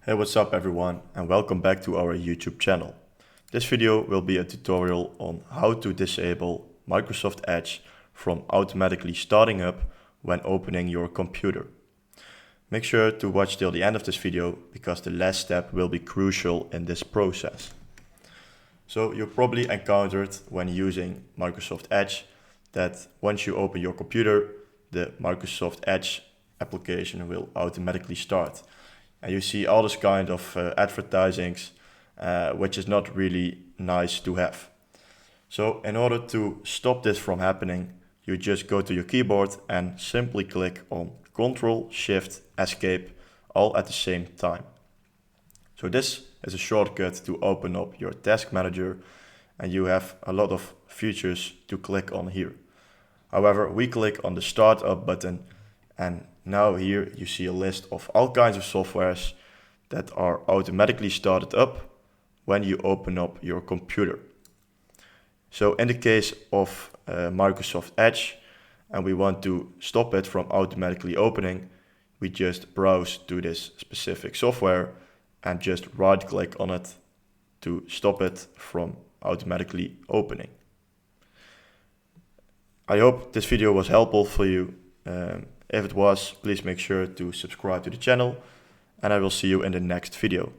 Hey, what's up everyone, and welcome back to our YouTube channel. This video will be a tutorial on how to disable Microsoft Edge from automatically starting up when opening your computer. Make sure to watch till the end of this video because the last step will be crucial in this process. So you probably encountered when using Microsoft Edge that once you open your computer, the Microsoft Edge application will automatically start. And you see all this kind of advertisings, which is not really nice to have. So in order to stop this from happening, you just go to your keyboard and simply click on Ctrl, Shift, Escape, all at the same time. So this is a shortcut to open up your task manager, and you have a lot of features to click on here. However, we click on the Startup button, and now here you see a list of all kinds of softwares that are automatically started up when you open up your computer. So in the case of Microsoft Edge, and we want to stop it from automatically opening, we just browse to this specific software and just right click on it to stop it from automatically opening. I hope this video was helpful for you. If it was, please make sure to subscribe to the channel, and I will see you in the next video.